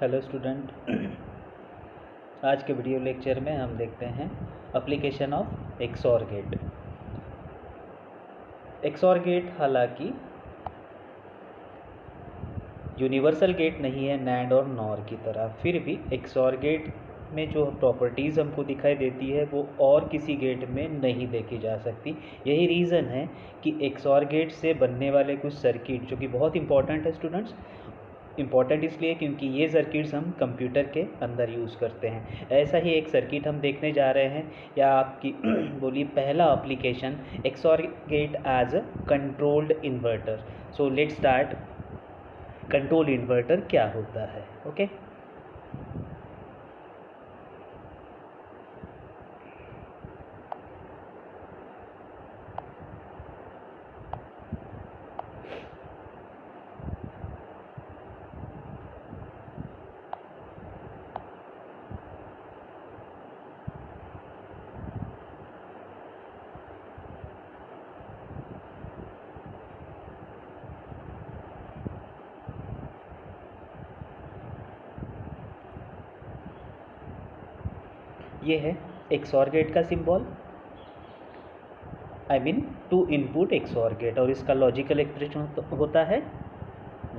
Hello student, आज के video lecture में हम देखते हैं application of XOR gate. XOR gate हालांकि यूनिवर्सल गेट नहीं है नैंड और नॉर की तरह, फिर भी एक्सॉर गेट में जो प्रॉपर्टीज़ हमको दिखाई देती है वो और किसी गेट में नहीं देखी जा सकती। यही रीज़न है कि एक्सॉर गेट से बनने वाले कुछ सर्किट जो कि बहुत इंपॉर्टेंट है स्टूडेंट्स, इम्पॉर्टेंट इसलिए क्योंकि ये सर्किट्स हम कंप्यूटर के अंदर यूज़ करते हैं। ऐसा ही एक सर्किट हम देखने जा रहे हैं, या आपकी बोलिए पहला application XOR gate as a controlled inverter. So let's start. Control inverter क्या होता है? ओके ये है एक्सॉर गेट का symbol, I mean two input XOR gate, और इसका लॉजिकल एक्सप्रेशन होता है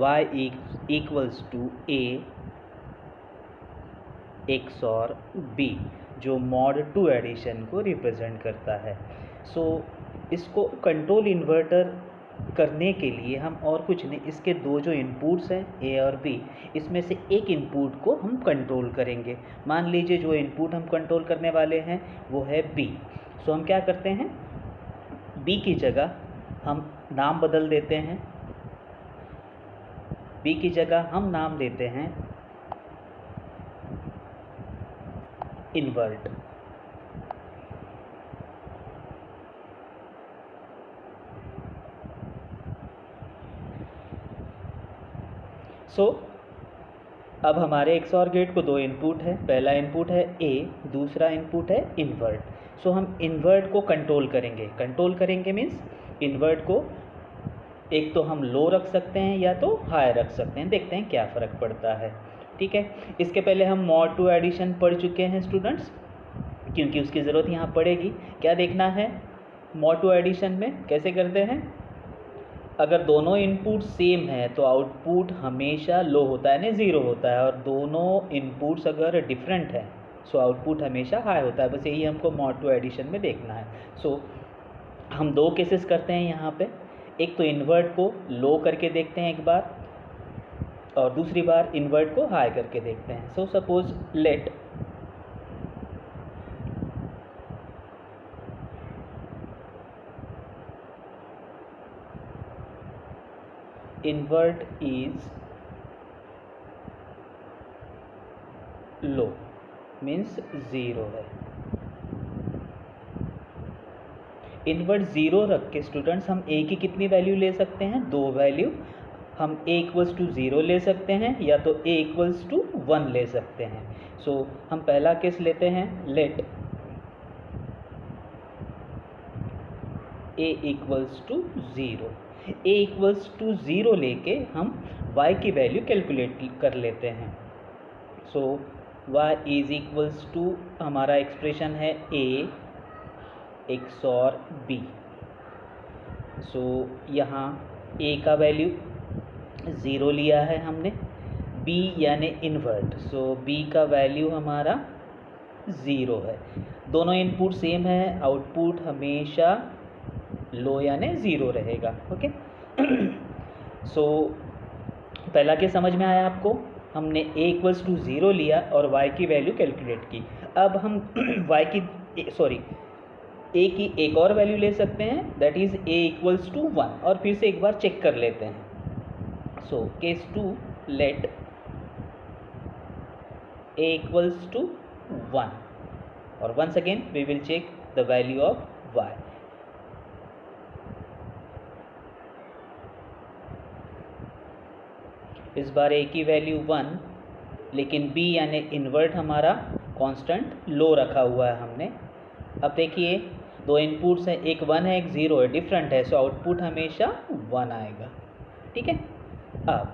y equals to a XOR b, जो मॉड 2 एडिशन को रिप्रेजेंट करता है। सो इसको कंट्रोल इन्वर्टर करने के लिए हम और कुछ नहीं, इसके दो जो इनपुट्स हैं ए और बी, इसमें से एक इनपुट को हम कंट्रोल करेंगे। मान लीजिए जो इनपुट हम कंट्रोल करने वाले हैं वो है बी। सो हम क्या करते हैं, बी की जगह हम नाम बदल देते हैं। बी की जगह हम नाम देते हैं इन्वर्ट। सो अब हमारे एक्सॉर गेट को दो इनपुट है, पहला इनपुट है ए, दूसरा इनपुट है इन्वर्ट। सो हम इन्वर्ट को कंट्रोल करेंगे मीन्स इन्वर्ट को एक तो हम लो रख सकते हैं या तो हाई रख सकते हैं, देखते हैं क्या फ़र्क पड़ता है। ठीक है, इसके पहले हम मॉड 2 एडिशन पढ़ चुके हैं स्टूडेंट्स, क्योंकि उसकी ज़रूरत यहाँ पड़ेगी। क्या देखना है मॉड 2 एडिशन में, कैसे करते हैं? अगर दोनों इनपुट सेम है तो आउटपुट हमेशा लो होता है, यानी ज़ीरो होता है, और दोनों इनपुट्स अगर डिफरेंट है सो आउटपुट हमेशा हाई होता है। बस यही हमको मॉड 2 एडिशन में देखना है। सो हम दो केसेस करते हैं यहाँ पे, एक तो इन्वर्ट को लो करके देखते हैं एक बार, और दूसरी बार इन्वर्ट को हाई करके देखते हैं। So suppose let invert is low means zero है। इन्वर्ट ज़ीरो रख के स्टूडेंट्स हम ए की कितनी वैल्यू ले सकते हैं? दो वैल्यू। हम ए इक्वल्स टू ज़ीरो ले सकते हैं या तो ए इक्वल्स टू 1 ले सकते हैं। सो हम पहला केस लेते हैं, let A equals to zero. A equals to zero लेके हम y की वैल्यू कैलकुलेट कर लेते हैं। So y is equals to, हमारा एक्सप्रेशन है a एक्सॉर b। सो यहाँ a का वैल्यू ज़ीरो लिया है हमने, b यानी इन्वर्ट, सो b का वैल्यू हमारा ज़ीरो है। दोनों इनपुट सेम है, आउटपुट हमेशा लो यानी ज़ीरो रहेगा। ओके सो पहला केस समझ में आया आपको? हमने a इक्वल्स टू ज़ीरो लिया और y की वैल्यू कैलकुलेट की। अब हम y की a की एक और वैल्यू ले सकते हैं, that is a equals to 1, और फिर से एक बार चेक कर लेते हैं। So case 2, let a equals to 1, और once again we will check the value of y। इस बार a की वैल्यू 1, लेकिन b यानी इन्वर्ट हमारा कांस्टेंट लो रखा हुआ है हमने। अब देखिए दो इनपुट्स हैं, एक 1 है एक 0 है, डिफरेंट है, सो आउटपुट हमेशा 1 आएगा। ठीक है, अब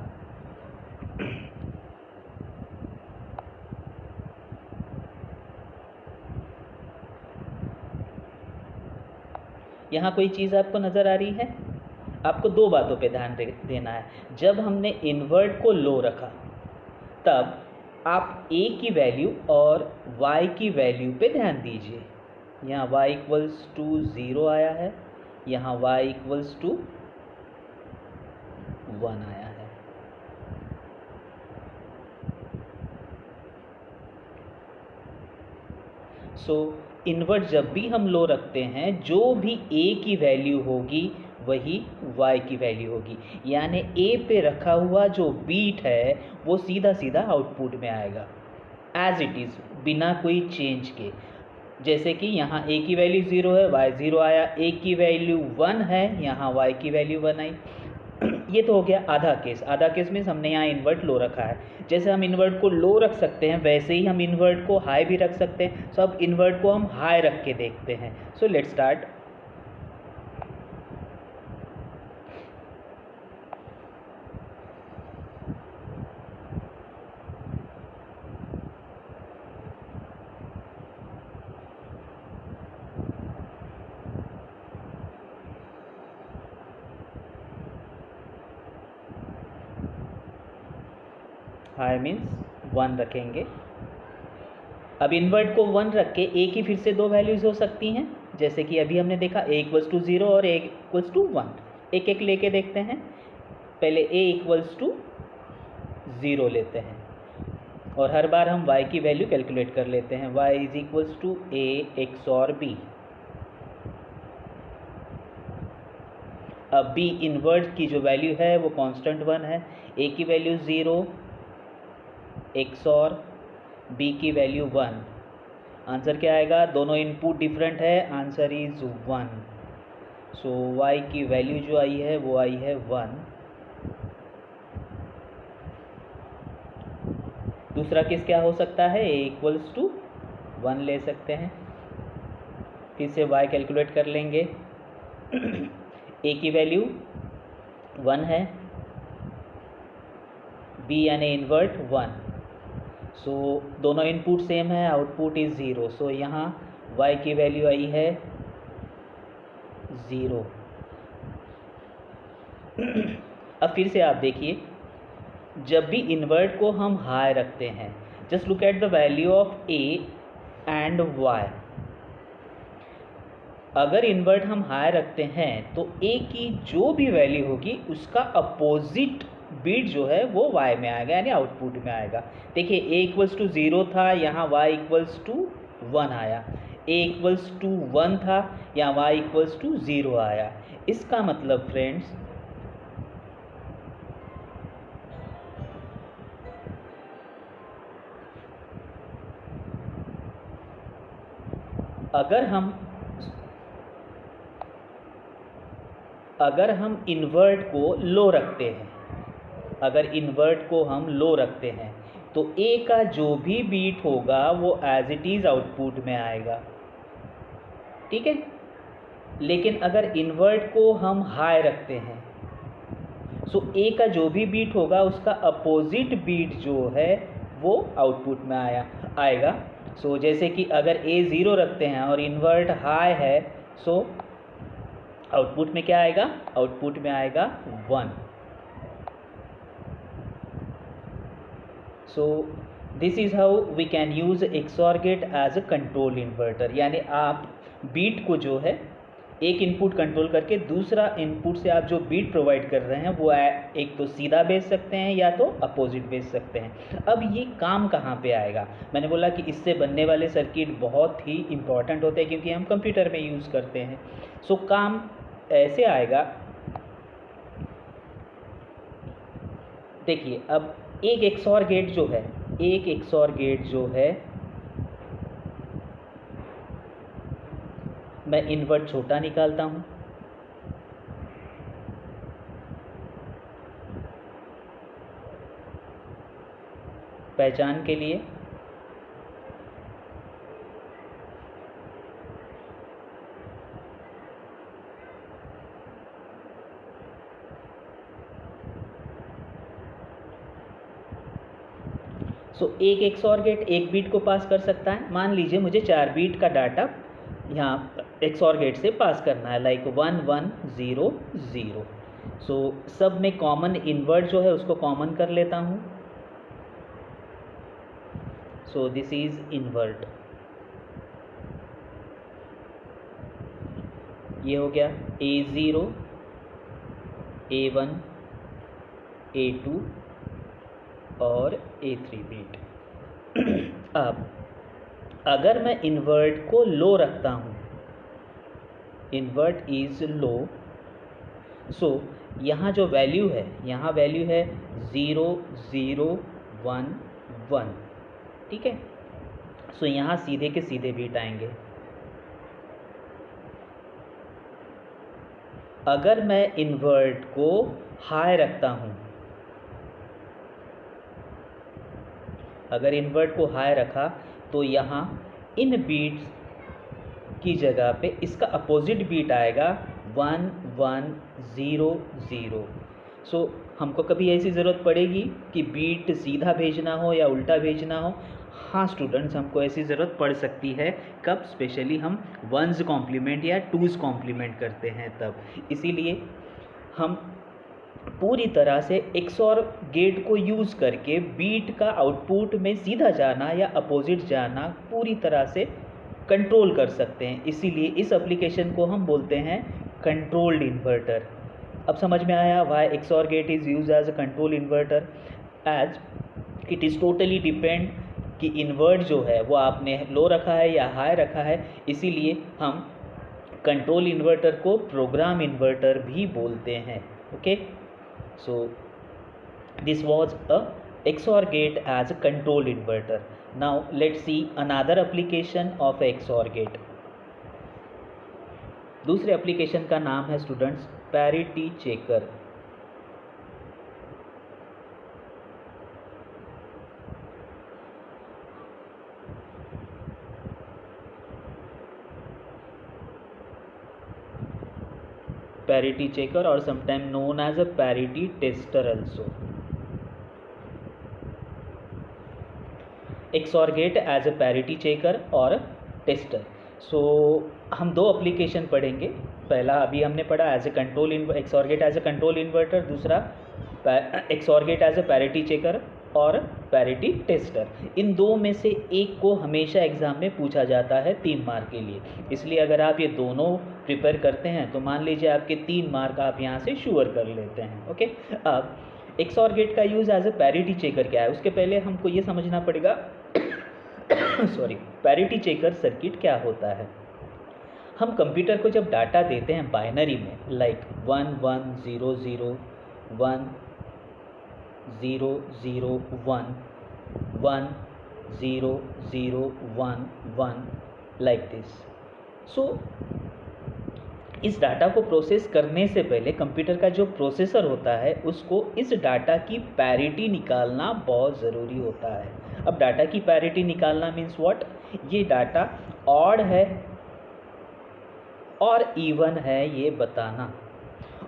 यहाँ कोई चीज़ आपको नज़र आ रही है? आपको दो बातों पे ध्यान देना है। जब हमने इन्वर्ट को लो रखा तब आप a की वैल्यू और y की वैल्यू पे ध्यान दीजिए। यहाँ y इक्वल्स टू 0 आया है, यहाँ y इक्वल्स टू 1 आया है। सो इन्वर्ट जब भी हम लो रखते हैं, जो भी a की वैल्यू होगी वही y की वैल्यू होगी, यानी a पे रखा हुआ जो बीट है वो सीधा सीधा आउटपुट में आएगा एज इट इज़, बिना कोई चेंज के। जैसे कि यहाँ a की वैल्यू 0 है, y 0 आया, a की वैल्यू 1 है, यहाँ y की वैल्यू 1 आई। ये तो हो गया आधा केस। आधा केस मीन्स हमने यहाँ इन्वर्ट लो रखा है। जैसे हम इन्वर्ट को लो रख सकते हैं वैसे ही हम इन्वर्ट को हाई भी रख सकते हैं। सो अब इन्वर्ट को हम हाई रख के देखते हैं। सो लेट्स स्टार्ट। हाई मीन्स 1 रखेंगे। अब इन्वर्ट को 1 रख के a की फिर से दो वैल्यूज़ हो सकती हैं, जैसे कि अभी हमने देखा a इक्वल्स टू 0 और a इक्वल्स टू 1। एक एक लेके देखते हैं। पहले a इक्वल्स टू 0 लेते हैं और हर बार हम y की वैल्यू कैलकुलेट कर लेते हैं। y is equals to a XOR b। अब b इन्वर्ट की जो वैल्यू है वो कांस्टेंट 1 है, a की वैल्यू 0 XOR b की वैल्यू 1। आंसर क्या आएगा? दोनों इनपुट डिफरेंट है, आंसर इज 1। सो y की वैल्यू जो आई है वो आई है 1। दूसरा केस क्या हो सकता है? a इक्वल्स टू 1 ले सकते हैं। फिर से y कैलकुलेट कर लेंगे। a की वैल्यू 1 है, b यानी इन्वर्ट 1। सो दोनों इनपुट सेम है, आउटपुट इज़ 0। सो यहाँ y की वैल्यू आई है 0। अब फिर से आप देखिए, जब भी इन्वर्ट को हम हाई रखते हैं, just look at the value of a and y। अगर इन्वर्ट हम हाई रखते हैं तो a की जो भी वैल्यू होगी उसका अपोजिट बीट जो है वो y में आएगा, यानी आउटपुट में आएगा। देखिए a इक्वल्स टू 0 था, यहाँ y इक्वल्स टू 1 आया। a इक्वल्स टू 1 था, यहाँ y इक्वल्स टू 0 आया। इसका मतलब फ्रेंड्स, अगर हम इन्वर्ट को लो रखते हैं, अगर इन्वर्ट को हम लो रखते हैं तो a का जो भी बीट होगा वो एज इट इज़ आउटपुट में आएगा, ठीक है। लेकिन अगर इन्वर्ट को हम हाई रखते हैं सो a का जो भी बीट होगा उसका अपोजिट बीट जो है वो आउटपुट में आएगा। सो जैसे कि अगर a 0 रखते हैं और इन्वर्ट हाई है, सो आउटपुट में क्या आएगा? आउटपुट में आएगा 1। So this is how we can use XOR gate as a control inverter. यानी आप बीट को जो है एक इनपुट कंट्रोल करके दूसरा इनपुट से आप जो बीट प्रोवाइड कर रहे हैं वो एक तो सीधा भेज सकते हैं या तो अपोजिट भेज सकते हैं। अब ये काम कहाँ पे आएगा? मैंने बोला कि इससे बनने वाले सर्किट बहुत ही इम्पॉर्टेंट होते हैं क्योंकि हम कंप्यूटर में यूज़ करते हैं। सो काम ऐसे आएगा, देखिए अब एक XOR गेट जो है, एक XOR गेट जो है, मैं इन्वर्ट छोटा निकालता हूँ, पहचान के लिए। सो एक XOR गेट एक बीट को पास कर सकता है। मान लीजिए मुझे 4 बीट का डाटा यहाँ XOR गेट से पास करना है, लाइक 1 1 0 0। सो सब में कॉमन इन्वर्ट जो है उसको कॉमन कर लेता हूँ। सो दिस इज इन्वर्ट, ये हो गया A0 A1 A2 और A3 बीट। अब अगर मैं इन्वर्ट को लो रखता हूँ, इन्वर्ट इज लो, सो यहाँ जो वैल्यू है, यहाँ वैल्यू है 0 0 1 1, ठीक है। सो यहाँ सीधे के सीधे बीट आएंगे। अगर मैं इन्वर्ट को हाई रखता हूँ, अगर इन्वर्ट को हाई रखा तो यहाँ इन बीट्स की जगह पे इसका अपोजिट बीट आएगा 1 1 0 0। सो हमको कभी ऐसी ज़रूरत पड़ेगी कि बीट सीधा भेजना हो या उल्टा भेजना हो? हाँ स्टूडेंट्स, हमको ऐसी ज़रूरत पड़ सकती है। कब? स्पेशली हम वंस कॉम्प्लीमेंट या टूज़ कॉम्प्लीमेंट करते हैं तब। इसीलिए हम पूरी तरह से XOR गेट को यूज़ करके बीट का आउटपुट में सीधा जाना या अपोजिट जाना पूरी तरह से कंट्रोल कर सकते हैं। इसीलिए इस एप्लीकेशन को हम बोलते हैं कंट्रोल्ड इन्वर्टर। अब समझ में आया why XOR gate is use as a control inverter, as it is totally depend कि इन्वर्ट जो है वो आपने लो रखा है या हाई रखा है। इसीलिए हम कंट्रोल इन्वर्टर को प्रोग्राम इन्वर्टर भी बोलते हैं। Okay, so this was a XOR gate as a control inverter. Now let's see another application of a XOR gate. दूसरे एप्लीकेशन का नाम है students parity checker. Parity checker और sometime known as a parity tester also. XOR gate as a parity checker और tester. So हम दो application पढ़ेंगे। पहला अभी हमने पढ़ा as a control XOR gate as a control inverter, दूसरा XOR gate as a parity checker और पैरिटी टेस्टर। इन दो में से एक को हमेशा एग्ज़ाम में पूछा जाता है 3 मार्क के लिए। इसलिए अगर आप ये दोनों प्रिपेयर करते हैं तो मान लीजिए आपके 3 मार्क आप यहाँ से श्योर कर लेते हैं। ओके, अब XOR गेट का use as a parity checker क्या है, उसके पहले हमको ये समझना पड़ेगा सॉरी, पैरिटी चेकर सर्किट क्या होता है। हम कंप्यूटर को जब डाटा देते हैं बाइनरी में, लाइक 1 1 0 0 1 0 0 1 1 0 0 1 1 लाइक दिस। सो इस डाटा को प्रोसेस करने से पहले कंप्यूटर का जो प्रोसेसर होता है उसको इस डाटा की पैरिटी निकालना बहुत ज़रूरी होता है। अब डाटा की पैरिटी निकालना मीन्स व्हाट, ये डाटा ऑड है और इवन है ये बताना।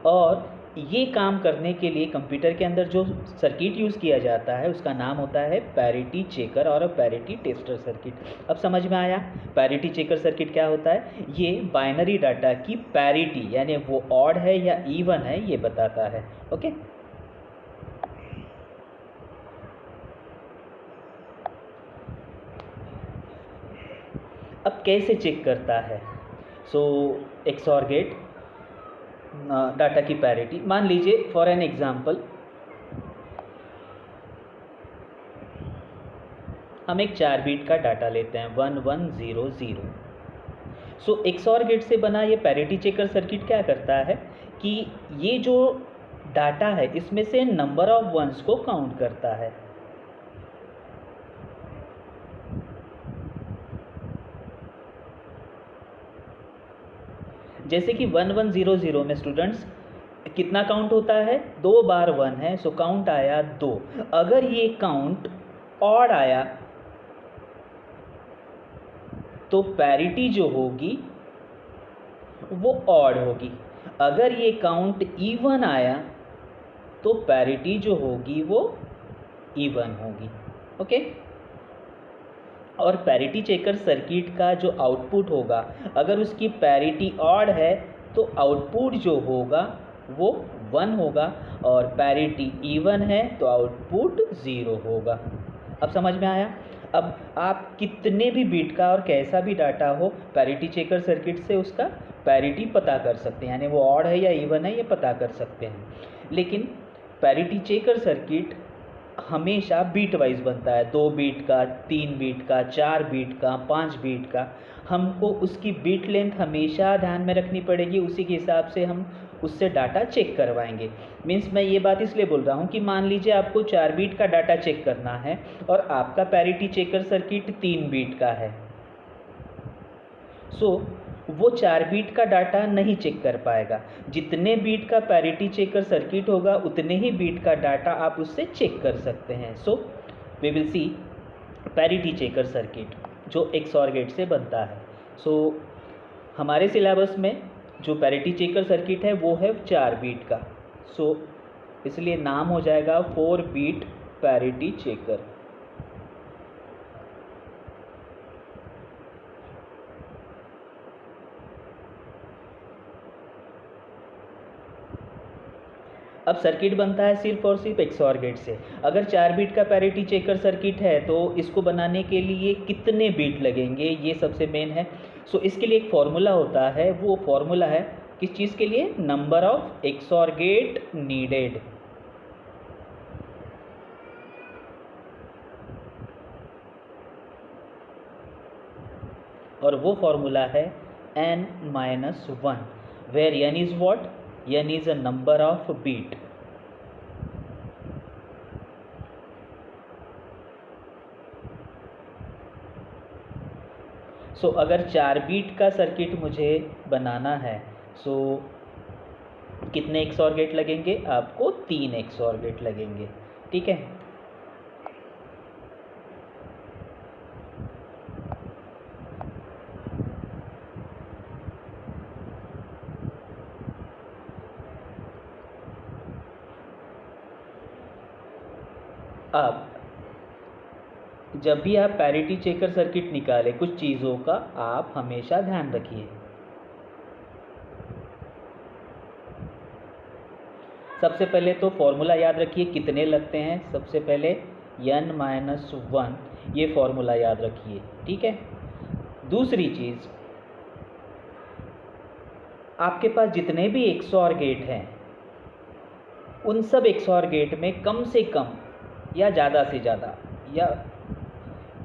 और ये काम करने के लिए कंप्यूटर के अंदर जो सर्किट यूज़ किया जाता है उसका नाम होता है पैरिटी चेकर और पैरिटी टेस्टर सर्किट। अब समझ में आया पैरिटी चेकर सर्किट क्या होता है? ये बाइनरी डाटा की पैरिटी यानी वो ऑड है या इवन है ये बताता है। ओके, अब कैसे चेक करता है? सो XOR गेट डाटा की पैरिटी, मान लीजिए फॉर एन एग्जांपल हम एक 4 बीट का डाटा लेते हैं 1 1 0 0। सो XOR गेट से बना ये पैरिटी चेकर सर्किट क्या करता है कि ये जो डाटा है इसमें से नंबर ऑफ वंस को काउंट करता है। जैसे कि 1 1 0 0 में स्टूडेंट्स कितना काउंट होता है? 2 बार 1 है, सो काउंट आया 2। अगर ये काउंट ऑड आया तो पैरिटी जो होगी वो ऑड होगी। अगर ये काउंट इवन आया तो पैरिटी जो होगी वो इवन होगी। ओके, और पैरिटी चेकर सर्किट का जो आउटपुट होगा, अगर उसकी पैरिटी ऑड है तो आउटपुट जो होगा वो 1 होगा, और पैरिटी इवन है तो आउटपुट 0 होगा। अब समझ में आया? अब आप कितने भी बीट का और कैसा भी डाटा हो, पैरिटी चेकर सर्किट से उसका पैरिटी पता कर सकते हैं, यानी वो ऑड है या इवन है ये पता कर सकते हैं। लेकिन पैरिटी चेकर सर्किट हमेशा बीट वाइज बनता है, 2 बीट का, 3 बीट का, 4 बीट का, 5 बीट का। हमको उसकी बीट लेंथ हमेशा ध्यान में रखनी पड़ेगी, उसी के हिसाब से हम उससे डाटा चेक करवाएंगे। मीन्स मैं ये बात इसलिए बोल रहा हूँ कि मान लीजिए आपको 4 बीट का डाटा चेक करना है और आपका पैरिटी चेकर सर्किट 3 बीट का है, सो वो 4 बीट का डाटा नहीं चेक कर पाएगा। जितने बीट का पैरिटी चेकर सर्किट होगा उतने ही बीट का डाटा आप उससे चेक कर सकते हैं। So we will see parity checker circuit जो XOR गेट से बनता है। सो हमारे सिलेबस में जो पैरिटी चेकर सर्किट है वो है 4 बीट का, सो इसलिए नाम हो जाएगा 4 बीट पैरिटी चेकर। अब सर्किट बनता है सिर्फ और सिर्फ XOR गेट से। अगर 4 बीट का पैरिटी चेकर सर्किट है तो इसको बनाने के लिए कितने बीट लगेंगे, ये सबसे मेन है। सो इसके लिए एक फॉर्मूला होता है, वो फॉर्मूला है किस चीज़ के लिए? Number of XOR gate needed. और वो फॉर्मूला है n-1, where n is what? n is a number of beat। So अगर 4 बीट का सर्किट मुझे बनाना है, सो कितने XOR गेट लगेंगे? आपको 3 XOR गेट लगेंगे, ठीक है। अब जब भी आप पैरिटी चेकर सर्किट निकालें, कुछ चीज़ों का आप हमेशा ध्यान रखिए। सबसे पहले तो फॉर्मूला याद रखिए कितने लगते हैं। सबसे पहले n-1 ये फॉर्मूला याद रखिए, ठीक है। दूसरी चीज़, आपके पास जितने भी XOR गेट हैं उन सब XOR गेट में कम से कम या ज़्यादा से ज़्यादा, या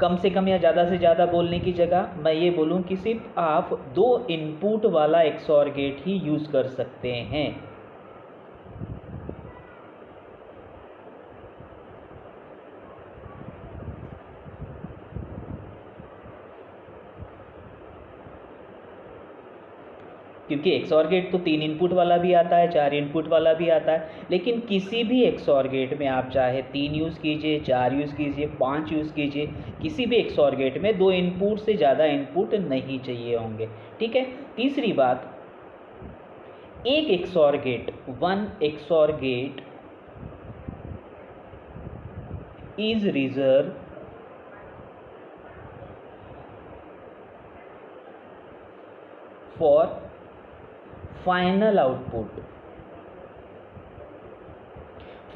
कम से कम या ज़्यादा से ज़्यादा बोलने की जगह मैं ये बोलूँ कि सिर्फ आप 2 इनपुट वाला XOR गेट ही यूज़ कर सकते हैं। क्योंकि XOR गेट तो 3 इनपुट वाला भी आता है, 4 इनपुट वाला भी आता है, लेकिन किसी भी XOR गेट में आप चाहे 3 यूज़ कीजिए, 4 यूज़ कीजिए, 5 यूज़ कीजिए, किसी भी XOR गेट में 2 इनपुट से ज़्यादा इनपुट नहीं चाहिए होंगे, ठीक है। तीसरी बात, एक XOR gate, 1 XOR gate is reserve for final output.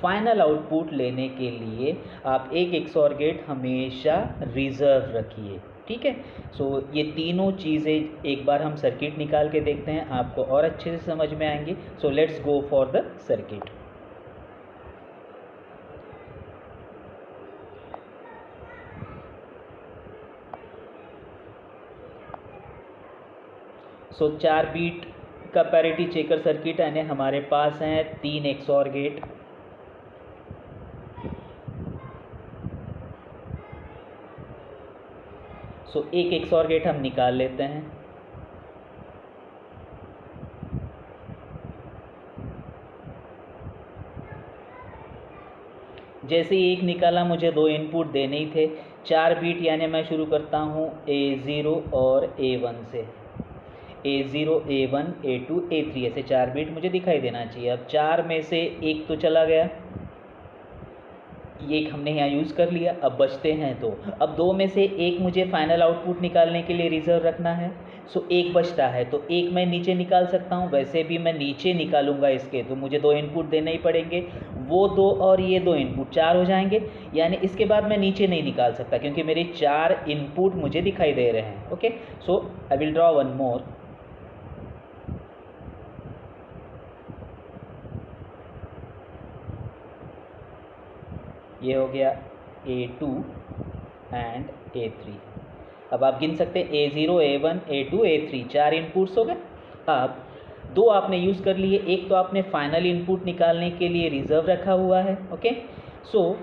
Final output लेने के लिए आप एक XOR गेट हमेशा रिजर्व रखिए, ठीक है। सो ये तीनों चीज़ें एक बार हम सर्किट निकाल के देखते हैं, आपको और अच्छे से समझ में आएंगी। So let's go for the circuit. So 4 bit का पैरिटी चेकर सर्किट यानी हमारे पास हैं 3 XOR गेट। सो एक XOR गेट हम निकाल लेते हैं। जैसे ही एक निकाला, मुझे 2 इनपुट देने ही थे, 4 बीट, यानी मैं शुरू करता हूँ A0 और A1 से। A0, A1, A2, A3 ऐसे 4 बीट मुझे दिखाई देना चाहिए। अब 4 में से एक तो चला गया, ये एक हमने यहाँ यूज़ कर लिया। अब बचते हैं दो। अब दो में से एक मुझे फाइनल आउटपुट निकालने के लिए रिजर्व रखना है। सो एक बचता है, तो एक मैं नीचे निकाल सकता हूँ। वैसे भी मैं नीचे निकालूंगा इसके, तो मुझे दो इनपुट देने ही पड़ेंगे। वो दो और ये दो इनपुट, चार हो जाएंगे। यानी इसके बाद मैं नीचे नहीं निकाल सकता क्योंकि मेरे चार इनपुट मुझे दिखाई दे रहे हैं। Okay, so I will draw one more. ये हो गया A2 एंड A3। अब आप गिन सकते हैं A0, A1, A2, A3, चार इनपुट्स हो गए। अब दो आपने यूज़ कर लिए, एक तो आपने फाइनल इनपुट निकालने के लिए रिजर्व रखा हुआ है। ओके, सो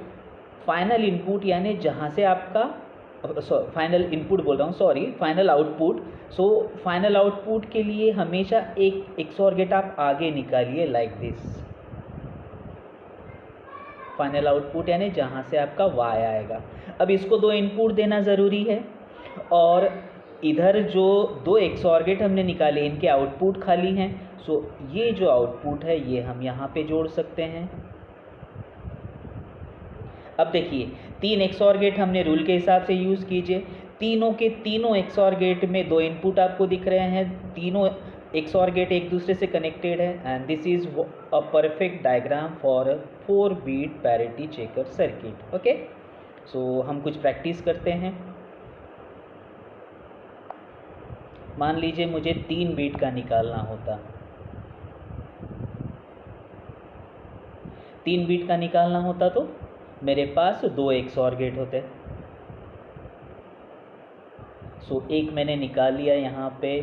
फाइनल इनपुट यानी जहाँ से आपका फाइनल इनपुट बोल रहा हूँ, sorry, final output. So final output के लिए हमेशा एक XOR गेट आप आगे निकालिए लाइक दिस। फाइनल आउटपुट यानी जहाँ से आपका Y आएगा। अब इसको दो इनपुट देना ज़रूरी है, और इधर जो दो XOR गेट हमने निकाले इनके आउटपुट खाली हैं। सो ये जो आउटपुट है ये हम यहाँ पे जोड़ सकते हैं। अब देखिए, तीन XOR गेट हमने रूल के हिसाब से यूज़ कीजिए। तीनों के तीनों XOR गेट में दो इनपुट आपको दिख रहे हैं। तीनों XOR गेट एक दूसरे से कनेक्टेड है, and this is a perfect diagram for four bit parity checker circuit. Okay, so हम कुछ प्रैक्टिस करते हैं। मान लीजिए मुझे 3 बीट का निकालना होता। 3 बीट का निकालना होता तो मेरे पास दो XOR गेट होते। सो एक मैंने निकाल लिया यहाँ पे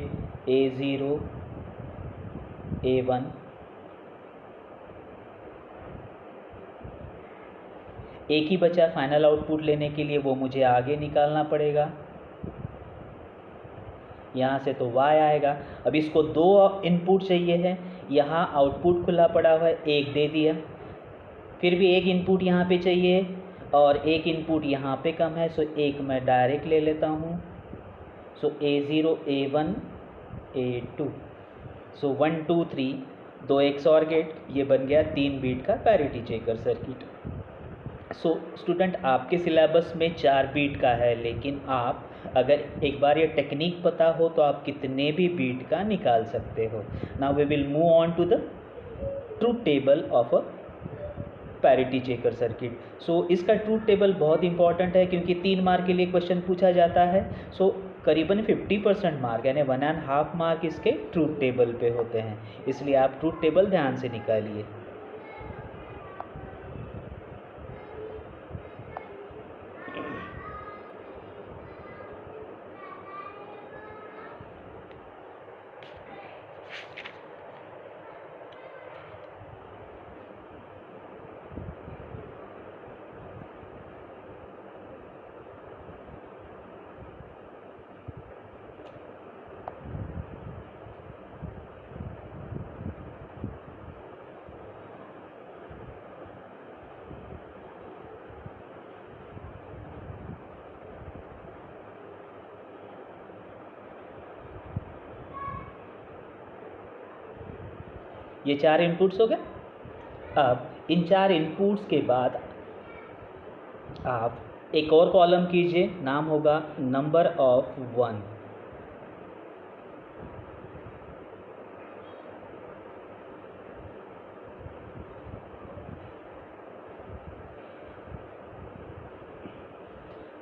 A0, A1। एक ही बचा फाइनल आउटपुट लेने के लिए, वो मुझे आगे निकालना पड़ेगा। यहाँ से तो Y आएगा। अब इसको दो इनपुट चाहिए है, यहाँ आउटपुट खुला पड़ा हुआ है, एक दे दिया। फिर भी एक इनपुट यहाँ पे चाहिए और एक इनपुट यहाँ पे कम है, सो एक मैं डायरेक्ट ले लेता हूँ। सो A0, A1, A2, सो 1 2 3 दो XOR गेट, ये बन गया 3 बीट का parity checker circuit. So student, आपके सिलेबस में 4 बीट का है, लेकिन आप अगर एक बार ये टेक्निक पता हो तो आप कितने भी बीट का निकाल सकते हो। Now we will move on to the truth table of a parity checker circuit. So इसका ट्रूथ टेबल बहुत इंपॉर्टेंट है क्योंकि 3 मार्क के लिए क्वेश्चन पूछा जाता है। सो करीबन 50% मार्क यानी 1.5 मार्क इसके ट्रूथ टेबल पे होते हैं, इसलिए आप ट्रूथ टेबल ध्यान से निकालिए। ये 4 इनपुट्स हो गए। अब इन 4 इनपुट्स के बाद आप एक और कॉलम कीजिए, नाम होगा number of 1।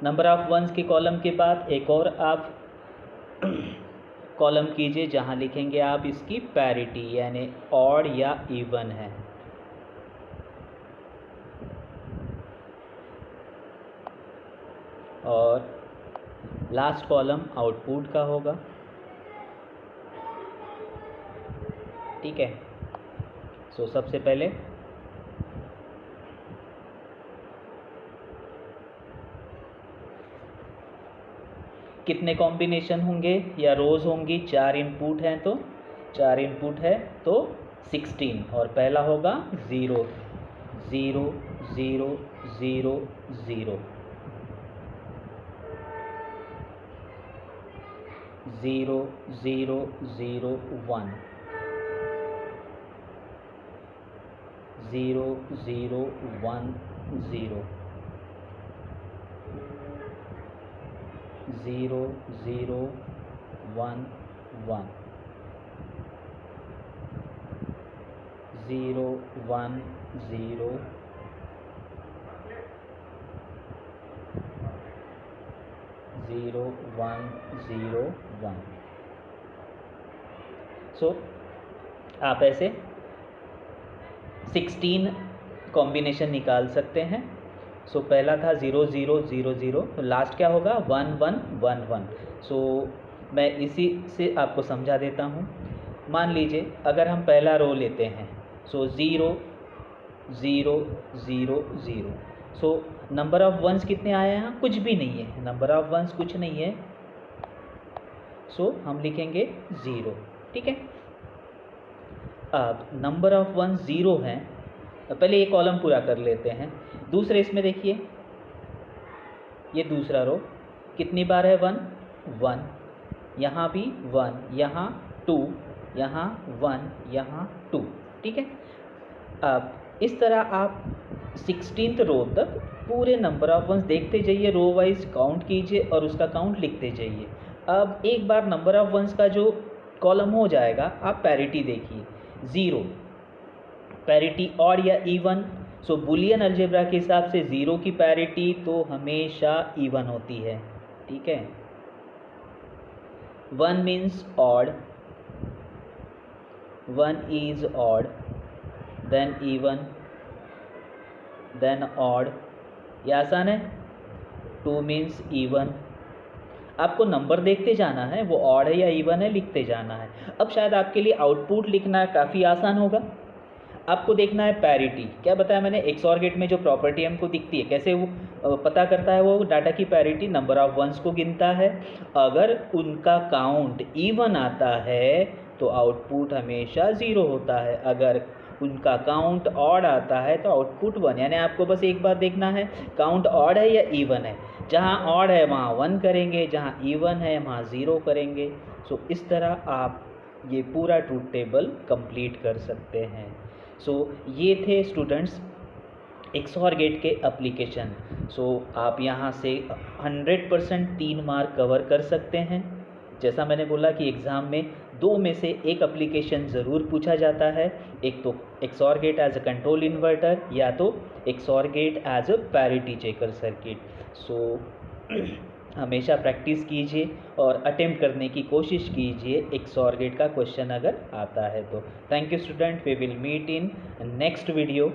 Number of ones के कॉलम के बाद एक और आप कॉलम कीजिए जहां लिखेंगे आप इसकी पैरिटी यानी ऑड या इवन है। और लास्ट कॉलम आउटपुट का होगा। ठीक है, सो सबसे पहले कितने कॉम्बिनेशन होंगे या रोज़ होंगी? 4 इनपुट हैं तो 4 इनपुट है तो 16, और पहला होगा 0 0 0 0 0 0 0 0 1 0 0 1 0 0 0 1 1 0 1 0 0 1 0 1। सो आप ऐसे 16 कॉम्बिनेशन निकाल सकते हैं। सो पहला था 0 0 0 0, तो लास्ट क्या होगा 1 1 1 1। सो मैं इसी से आपको समझा देता हूँ। मान लीजिए अगर हम पहला रो लेते हैं, सो 0 0 0 0। सो नंबर ऑफ वंस कितने आए हैं यहाँ? कुछ भी नहीं है, नंबर ऑफ वंस कुछ नहीं है। सो हम लिखेंगे 0, ठीक है। अब नंबर ऑफ वन 0 हैं, पहले ये कॉलम पूरा कर लेते हैं। दूसरे इसमें देखिए, ये दूसरा रो कितनी बार है 1 1, यहाँ भी 1, यहाँ 2, यहाँ 1, यहाँ 2, ठीक है। अब इस तरह आप 16th रो तक पूरे नंबर ऑफ वंस देखते जाइए, रो वाइज काउंट कीजिए और उसका काउंट लिखते जाइए। अब एक बार नंबर ऑफ वंस का जो कॉलम हो जाएगा, आप पैरिटी देखिए। 0 पैरिटी ऑड या इवन। सो बुलियन अलजेब्रा के हिसाब से 0 की पैरिटी तो हमेशा इवन होती है, ठीक है। 1 means odd, 1 is odd, then even, then odd, ये आसान है। 2 मीन्स इवन। आपको नंबर देखते जाना है, वो ऑड है या इवन है लिखते जाना है। अब शायद आपके लिए आउटपुट लिखना काफ़ी आसान होगा। आपको देखना है पैरिटी। क्या बताया मैंने? एक्सऑर गेट में जो प्रॉपर्टी हमको दिखती है, कैसे वो पता करता है? वो डाटा की पैरिटी नंबर ऑफ वंस को गिनता है। अगर उनका काउंट इवन आता है तो आउटपुट हमेशा 0 होता है। अगर उनका काउंट ऑड आता है तो आउटपुट 1। यानी आपको बस एक बात देखना है, काउंट ऑड है या इवन है। जहाँ ऑड है वहाँ 1 करेंगे, जहाँ इवन है वहाँ 0 करेंगे। सो इस तरह आप ये पूरा ट्रूथ टेबल कंप्लीट कर सकते हैं। सो ये थे स्टूडेंट्स एक्सऑर गेट के एप्लीकेशन। सो आप यहाँ से 100% 3 मार्क कवर कर सकते हैं। जैसा मैंने बोला कि एग्ज़ाम में 2 में से एक एप्लीकेशन ज़रूर पूछा जाता है, एक तो XOR gate as a control inverter या तो XOR gate as a parity checker circuit. So हमेशा प्रैक्टिस कीजिए और अटेम्प्ट करने की कोशिश कीजिए एक्सऑर गेट का क्वेश्चन अगर आता है तो। Thank you student, we will meet in next video.